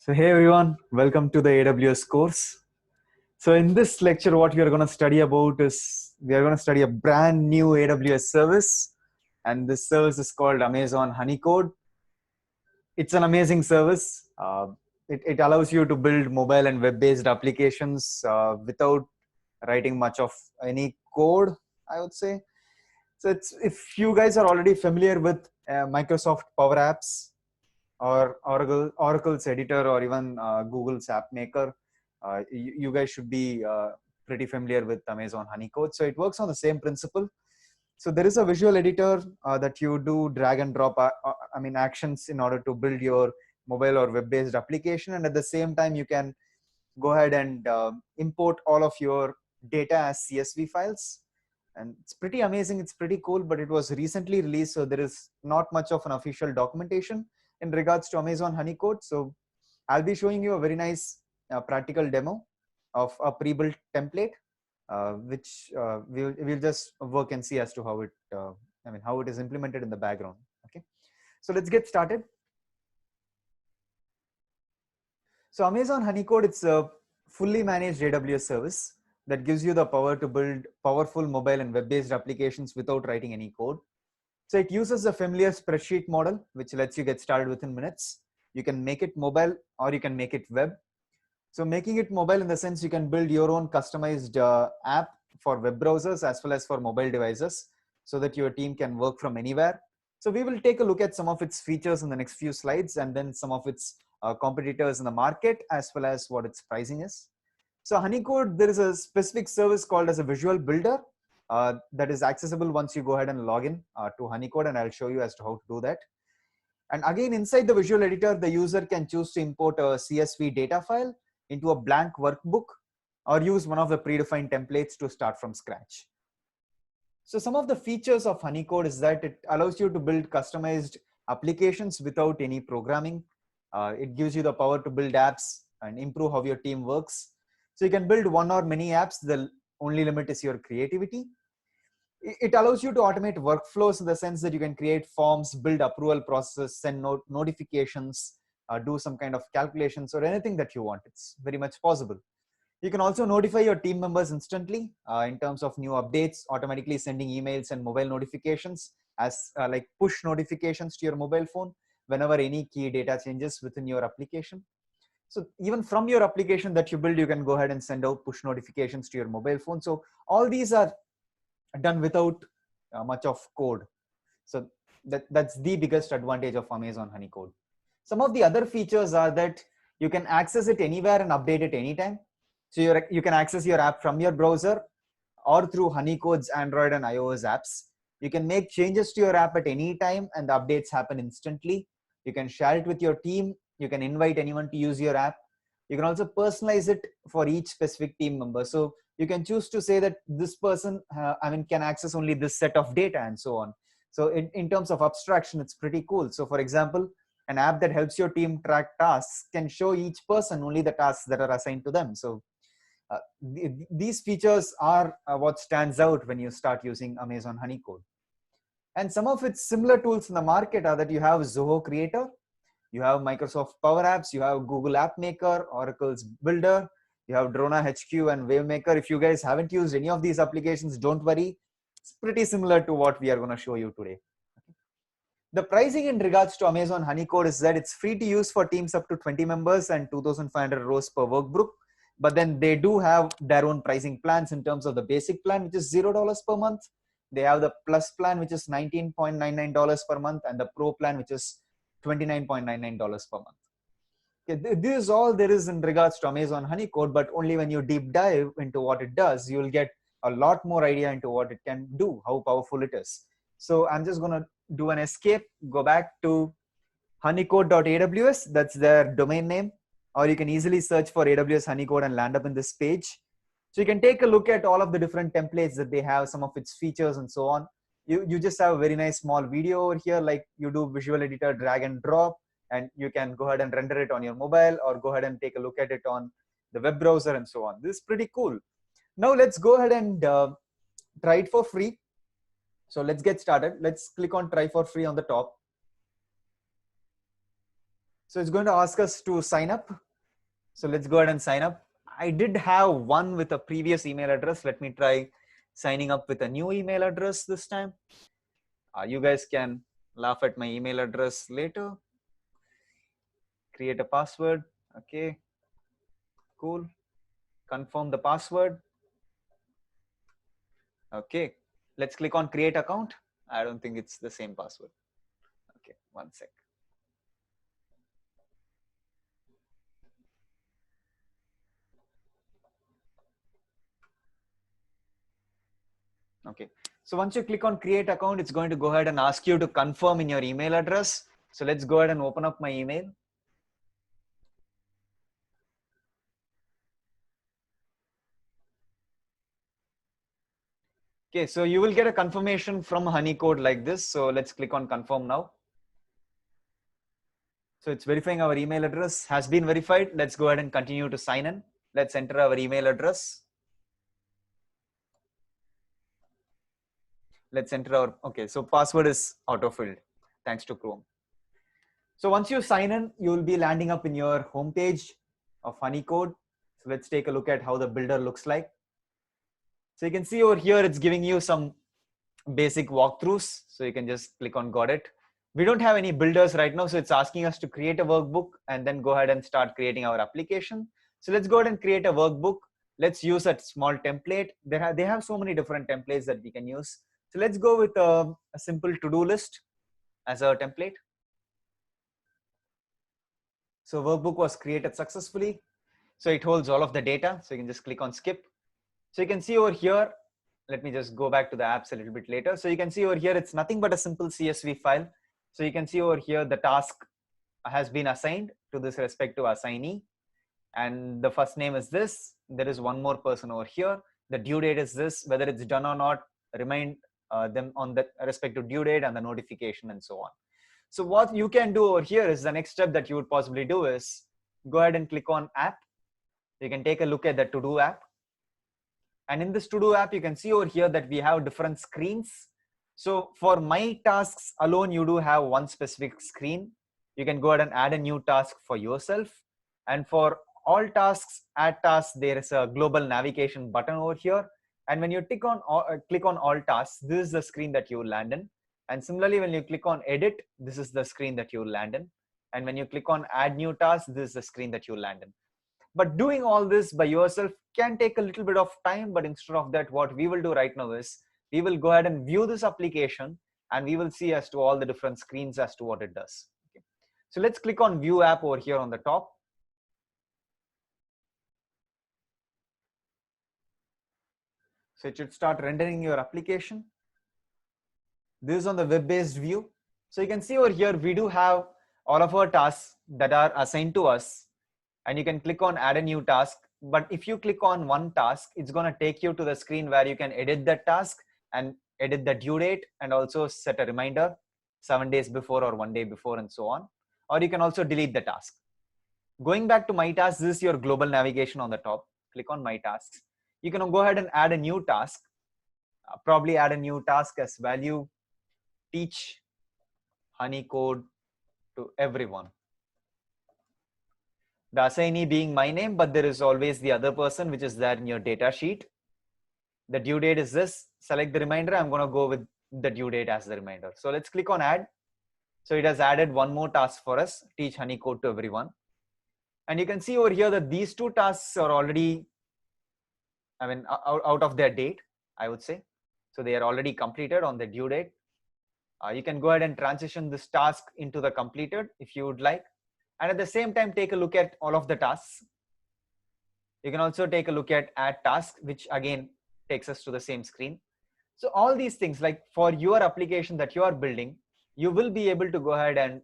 So hey everyone, welcome to the AWS course. So in this lecture, what we are going to study about is we are going to study a brand new AWS service, and this service is called Amazon Honeycode. It's an amazing service. It allows you to build mobile and web-based applications without writing much of any code, I would say. So it's if you guys are already familiar with Microsoft Power Apps, or Oracle's editor, or even Google's App Maker, you guys should be pretty familiar with Amazon Honeycode. So it works on the same principle. So there is a visual editor that you do drag and drop, actions in order to build your mobile or web-based application, and at the same time you can go ahead and import all of your data as CSV files. And it's pretty amazing, it's pretty cool, but it was recently released, so there is not much of an official documentation in regards to Amazon Honeycode. So I'll be showing you a very nice practical demo of a pre-built template, which we'll just work and see as to how it how it is implemented in the background. Okay, so let's get started. So Amazon Honeycode, it's a fully managed AWS service that gives you the power to build powerful mobile and web-based applications without writing any code. So it uses a familiar spreadsheet model, which lets you get started within minutes. You can make it mobile or you can make it web. So making it mobile in the sense you can build your own customized app for web browsers as well as for mobile devices so that your team can work from anywhere. So we will take a look at some of its features in the next few slides, and then some of its competitors in the market as well as what its pricing is. So Honeycode, there is a specific service called as a visual builder that is accessible once you go ahead and log in to Honeycode, and I'll show you as to how to do that. And again, inside the visual editor, the user can choose to import a CSV data file into a blank workbook or use one of the predefined templates to start from scratch. So some of the features of Honeycode is that it allows you to build customized applications without any programming. It gives you the power to build apps and improve how your team works. So you can build one or many apps. The only limit is your creativity. It allows you to automate workflows in the sense that you can create forms, build approval processes, send notifications, do some kind of calculations or anything that you want. It's very much possible. You can also notify your team members instantly in terms of new updates, automatically sending emails and mobile notifications as like push notifications to your mobile phone whenever any key data changes within your application. So even from your application that you build, you can go ahead and send out push notifications to your mobile phone. So all these are done without much of code. So that's the biggest advantage of Amazon Honeycode. Some of the other features are that you can access it anywhere and update it anytime. So you can access your app from your browser or through Honeycode's Android and iOS apps. You can make changes to your app at any time and the updates happen instantly. You can share it with your team. You can invite anyone to use your app. You can also personalize it for each specific team member. So you can choose to say that this person can access only this set of data and so on. So in terms of abstraction, it's pretty cool. So for example, an app that helps your team track tasks can show each person only the tasks that are assigned to them. So these features are what stands out when you start using Amazon Honeycode. And some of its similar tools in the market are that you have Zoho Creator, you have Microsoft Power Apps, you have Google App Maker, Oracle's Builder, you have Drona HQ and WaveMaker. If you guys haven't used any of these applications, don't worry. It's pretty similar to what we are going to show you today. The pricing in regards to Amazon Honeycode is that it's free to use for teams up to 20 members and 2,500 rows per workbook. But then they do have their own pricing plans in terms of the basic plan, which is $0 per month. They have the plus plan, which is $19.99 per month, and the pro plan, which is $29.99 per month. Okay, this is all there is in regards to Amazon Honeycode, but only when you deep dive into what it does, you will get a lot more idea into what it can do, how powerful it is. So I'm just going to do an escape, go back to honeycode.aws, that's their domain name, or you can easily search for AWS Honeycode and land up in this page. So you can take a look at all of the different templates that they have, some of its features and so on. You just have a very nice small video over here, like you do visual editor, drag and drop, and you can go ahead and render it on your mobile or go ahead and take a look at it on the web browser and so on. This is pretty cool. Now let's go ahead and try it for free. So let's get started. Let's click on try for free on the top. So it's going to ask us to sign up. So let's go ahead and sign up. I did have one with a previous email address. Let me try signing up with a new email address this time. You guys can laugh at my email address later. Create a password. Okay, cool. Confirm the password. Okay, let's click on create account. I don't think it's the same password. Okay, one sec. Okay, so once you click on create account, it's going to go ahead and ask you to confirm in your email address. So let's go ahead and open up my email. Okay, so you will get a confirmation from Honeycode like this. So let's click on confirm now. So it's verifying our email address has been verified. Let's go ahead and continue to sign in. Let's enter our email address. Let's enter our, okay, so password is auto-filled thanks to Chrome. So once you sign in, you will be landing up in your homepage of Honeycode. So let's take a look at how the builder looks like. So you can see over here, it's giving you some basic walkthroughs. So you can just click on got it. We don't have any builders right now. So it's asking us to create a workbook and then go ahead and start creating our application. So let's go ahead and create a workbook. Let's use a small template. They have so many different templates that we can use. So let's go with a simple to-do list as our template. So workbook was created successfully. So it holds all of the data. So you can just click on skip. So you can see over here, let me just go back to the apps a little bit later. So you can see over here, it's nothing but a simple CSV file. So you can see over here, the task has been assigned to this respective assignee. And the first name is this. There is one more person over here. The due date is this, whether it's done or not, remind them on the respective due date and the notification and so on. So what you can do over here is the next step that you would possibly do is go ahead and click on app. You can take a look at the to-do app. And in this to-do app, you can see over here that we have different screens. So for my tasks alone, you do have one specific screen. You can go ahead and add a new task for yourself. And for all tasks, add tasks, there is a global navigation button over here. And when you click on all tasks, this is the screen that you will land in. And similarly, when you click on edit, this is the screen that you will land in. And when you click on add new task, this is the screen that you will land in. But doing all this by yourself can take a little bit of time. But instead of that, what we will do right now is we will go ahead and view this application and we will see as to all the different screens as to what it does. Okay. So let's click on view app over here on the top. So it should start rendering your application. This is on the web-based view. So you can see over here, we do have all of our tasks that are assigned to us. And you can click on add a new task. But if you click on one task, it's going to take you to the screen where you can edit that task and edit the due date and also set a reminder 7 days before or 1 day before and so on. Or you can also delete the task. Going back to my tasks, this is your global navigation on the top. Click on my tasks. You can go ahead and add a new task. Probably add a new task as value teach Honeycode to everyone. The assignee being my name, but there is always the other person which is there in your data sheet. The due date is this. Select the reminder. I'm going to go with the due date as the reminder. So let's click on add. So it has added one more task for us, teach Honeycode to everyone. And you can see over here that these two tasks are already, out of their date, I would say. So they are already completed on the due date. You can go ahead and transition this task into the completed if you would like. And at the same time, take a look at all of the tasks. You can also take a look at add task, which again takes us to the same screen. So all these things, like for your application that you are building, you will be able to go ahead and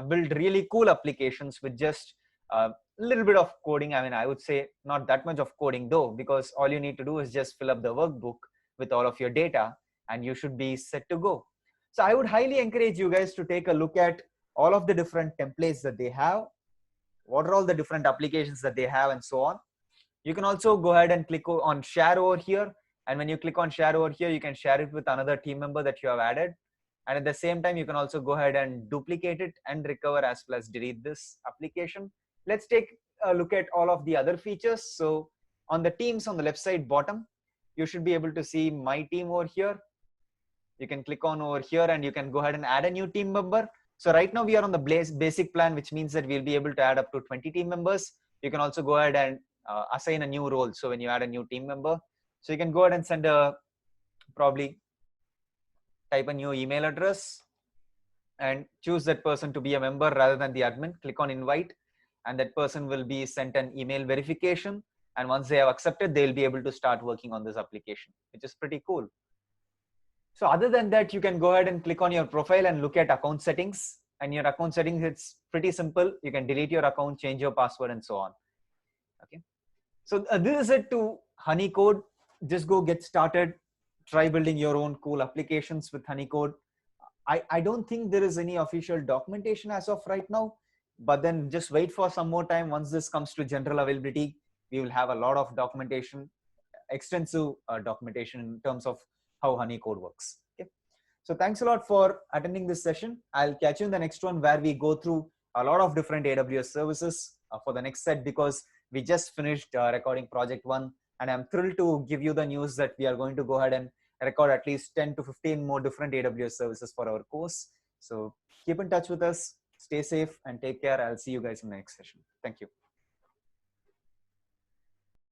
build really cool applications with just a little bit of coding. I would say not that much of coding though, because all you need to do is just fill up the workbook with all of your data and you should be set to go. So I would highly encourage you guys to take a look at all of the different templates that they have, what are all the different applications that they have and so on. You can also go ahead and click on share over here. And when you click on share over here, you can share it with another team member that you have added. And at the same time, you can also go ahead and duplicate it and recover as well as delete this application. Let's take a look at all of the other features. So on the teams on the left side bottom, you should be able to see my team over here. You can click on over here and you can go ahead and add a new team member. So right now we are on the basic plan, which means that we'll be able to add up to 20 team members. You can also go ahead and assign a new role. So when you add a new team member, so you can go ahead and send a, probably type a new email address and choose that person to be a member rather than the admin. Click on invite and that person will be sent an email verification. And once they have accepted, they'll be able to start working on this application, which is pretty cool. So other than that, you can go ahead and click on your profile and look at account settings. And your account settings, it's pretty simple. You can delete your account, change your password, and so on. Okay. So this is it to Honeycode. Just go get started. Try building your own cool applications with Honeycode. I don't think there is any official documentation as of right now, but then just wait for some more time. Once this comes to general availability, we will have a lot of documentation, extensive documentation in terms of how Honeycode works. Okay. So thanks a lot for attending this session. I'll catch you in the next one where we go through a lot of different AWS services for the next set, because we just finished recording project 1, and I'm thrilled to give you the news that we are going to go ahead and record at least 10 to 15 more different AWS services for our course. So keep in touch with us, stay safe and take care. I'll see you guys in the next session. Thank you.